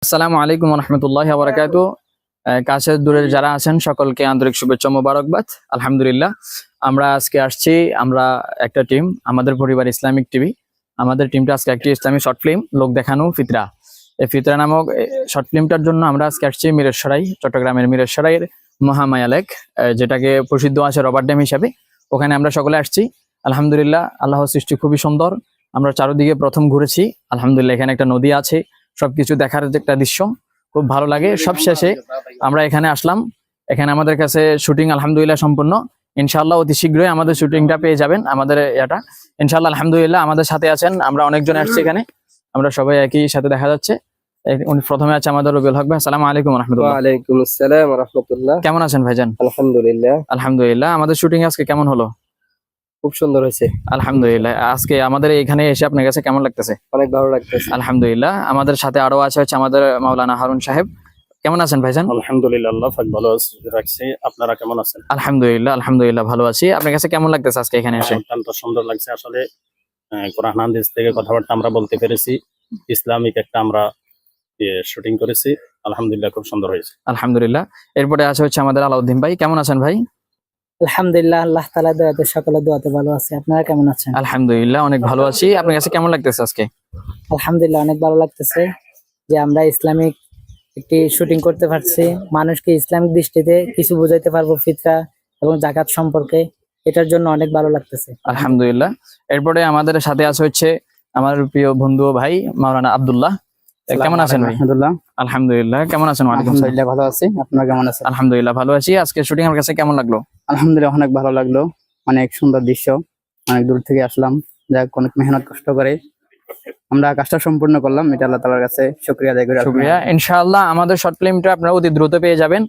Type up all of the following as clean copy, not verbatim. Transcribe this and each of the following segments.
আসসালামু আলাইকুম রহমতুল্লাহ বারাকাতু। কাছের দূরের যারা আছেন সকলকে আন্তরিক শুভেচ্ছা মোবারকবাদ। আলহামদুলিল্লাহ, আমরা আজকে আসছি, আমরা একটা টিম, আমাদের পরিবার ইসলামিক টিভি। আমাদের টিমটা আজকে একটি ইসলামিক শর্ট ফিল্ম লোক দেখানো ফিতরা, এই ফিতরা নামক শর্ট ফিল্মটার জন্য আমরা আজকে আসছি মিরসরাই, চট্টগ্রামের মিরসরাইয়ের মহামায়া লেক, যেটাকে প্রসিদ্ধ আছে রবার ড্যাম হিসাবে। ওখানে আমরা সকলে আসছি। আলহামদুলিল্লাহ, আল্লাহর সৃষ্টি খুবই সুন্দর। আমরা চারদিকে প্রথম ঘুরেছি। আলহামদুলিল্লাহ, এখানে একটা নদী আছে, সবকিছু দেখার যে একটা দৃশ্য খুব ভালো লাগে। সব শেষে আমরা এখানে আসলাম। এখানে আমাদের কাছে শুটিং আলহামদুলিল্লাহ সম্পূর্ণ। ইনশাআল্লাহ অতি শীঘ্রই আমাদের শুটিংটা পেয়ে যাবেন, আমাদের এটা ইনশাআল্লাহ। আলহামদুলিল্লাহ, আমাদের সাথে আছেন, আমরা অনেকজন আসছি এখানে, আমরা সবাই একই সাথে দেখা যাচ্ছে। উনি প্রথমে আছে আমাদের রবিউল হক ভাই। আসসালামু আলাইকুম রাহমাতুল্লাহ। ওয়া আলাইকুম আসসালাম ওয়া রাহমাতুল্লাহ। কেমন আছেন ভাইজান? আলহামদুলিল্লাহ। আলহামদুলিল্লাহ, আমাদের শুটিং আজকে কেমন হলো? খুব সুন্দর হয়েছে। আলহামদুলিল্লাহ, আজকে আমাদের এখানে এসে আপনার কাছে কেমন লাগতেছে? অনেক ভালো লাগতেছে। আলহামদুলিল্লাহ, আমাদের সাথে আরো আছে হচ্ছে আমাদের মাওলানা হারুন সাহেব। কেমন আছেন ভাইজান? আলহামদুলিল্লাহ, আল্লাহ পাক ভালো রাখছি। আপনারা কেমন আছেন? আলহামদুলিল্লাহ, আলহামদুলিল্লাহ ভালো আছি। আপনার কাছে কেমন লাগতেছে আজকে এখানে এসে? অত্যন্ত সুন্দর লাগছে আসলে। কোরআন হাদিস থেকে কথাবার্তা আমরা বলতে পেরেছি, ইসলামিক একটা আমরা শুটিং করেছি। আলহামদুলিল্লাহ, খুব সুন্দর হয়েছে। আলহামদুলিল্লাহ। এরপরে আছে হচ্ছে আমাদের আলাউদ্দিন ভাই। কেমন আছেন ভাই? আলহামদুলিল্লাহ, আল্লাহ তাআলার দয়াতে সকলের দোয়াতে ভালো আছে। আপনারা কেমন আছেন? আলহামদুলিল্লাহ, অনেক ভালো আছি। আপনার কাছে কেমন লাগতেছে আজকে? আলহামদুলিল্লাহ, অনেক ভালো লাগতেছে যে আমরা ইসলামিক একটি শুটিং করতে পারছি। মানুষকে ইসলামিক দৃষ্টিতে কিছু বোঝাইতে পারবো ফিতরা এবং যাকাত সম্পর্কে, এটার জন্য অনেক ভালো লাগতেছে। আলহামদুলিল্লাহ। এরপরে আমাদের সাথে আছে হচ্ছে আমার প্রিয় বন্ধু ভাই মাওলানা আব্দুল্লাহ। কেমন আছেন ভাই? আলহামদুলিল্লাহ, কেমন আছেন? আলহামদুলিল্লাহ ভালো আছি। আপনারা কেমন আছেন? আলহামদুলিল্লাহ ভালো আছি। আজকে শুটিং এর কাছে কেমন লাগলো? আলহামদুলিল্লাহ, অনেক ভালো লাগলো। অনেক সুন্দর দৃশ্য, অনেক দূর থেকে আসলাম, যাক অনেক মেহনত কষ্ট করে আমরা কাজটা সম্পূর্ণ করলাম। এটা আল্লাহ তাআলার কাছে শুকরিয়া আদায় করি। শুকরিয়া। ইনশাআল্লাহ আমাদের শর্ট ফিল্মটা আপনারা অতি দ্রুত পেয়ে যাবেন।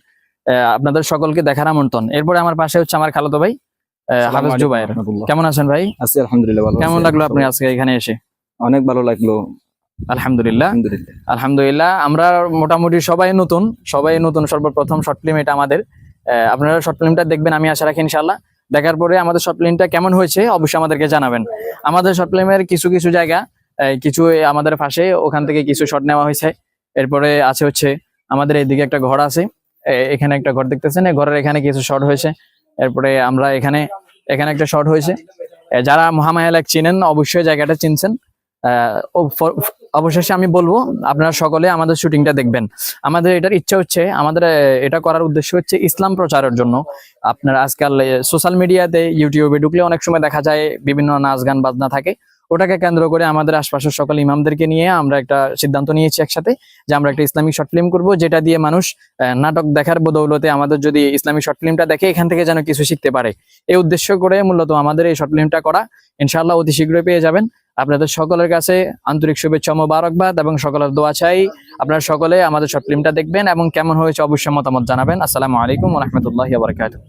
আপনাদের সকলকে দেখার আমন্ত্রণ। এরপরে আমার পাশে হচ্ছে আমার খালাতো ভাই হাফেজ জুবায়ের। কেমন আছেন ভাই? আছি আলহামদুলিল্লাহ ভালো। কেমন লাগলো আপনি আজকে এখানে এসে? অনেক ভালো লাগলো। আলহামদুলিল্লাহ, আলহামদুলিল্লাহ। আমরা মোটামুটি সবাই নতুন সর্বপ্রথম শর্ট ফিল্ম এটা আমাদের। আপনারা শর্ট ফিল্মটা দেখবেন, আমি আশা রাখি ইনশাআল্লাহ। দেখার পরে আমাদের শর্ট ফিল্মটা কেমন হয়েছে অবশ্যই আমাদেরকে জানাবেন। আমাদের শর্ট ফিল্মের কিছু কিছু জায়গা, কিছু আমাদের পাশে, ওখান থেকে কিছু শট নেওয়া হয়েছে। এরপরে আছে হচ্ছে আমাদের এইদিকে একটা ঘর আছে, এখানে একটা ঘর দেখতেছেন, এই ঘরের এখানে কিছু শট হয়েছে। এরপরে আমরা এখানে একটা শট হয়েছে। যারা মহামায়া লেক চিনেন অবশ্যই জায়গাটা চিনছেন। অবশেষে আমি বলবো আপনারা সকলে আমাদের শুটিংটা দেখবেন। আমাদের এটার ইচ্ছা হচ্ছে, আমাদের এটা করার উদ্দেশ্য হচ্ছে ইসলাম প্রচারের জন্য। আপনারা আজকাল সোশ্যাল মিডিয়াতে ইউটিউবে ঢুকলে অনেক সময় দেখা যায় বিভিন্ন নাচ গান বাজনা থাকে, ওটাকে কেন্দ্র করে আমাদের আশপাশের সকল ইমামদেরকে নিয়ে আমরা একটা সিদ্ধান্ত নিয়েছি একসাথে যে আমরা একটা ইসলামিক শর্ট ফিল্ম করব, যেটা দিয়ে মানুষ নাটক দেখার বদৌলতে আমাদের যদি ইসলামিক শর্ট ফিল্মটা দেখে এখান থেকে যেন কিছু শিখতে পারে। এই উদ্দেশ্য করে মূলত আমাদের এই শর্ট ফিল্মটা করা। ইনশাআল্লাহ অতি শীঘ্রই পেয়ে যাবেন। আপনাদের সকলের কাছে আন্তরিক শুভেচ্ছা মোবারকবাদ এবং সকলের দোয়া চাই। আপনারা সকলে আমাদের শর্ট ফিল্মটা দেখবেন এবং কেমন হয়েছে অবশ্যই মতামত জানাবেন। আসসালামু আলাইকুম ওয়া রাহমাতুল্লাহি ওয়া বারাকাতুহু।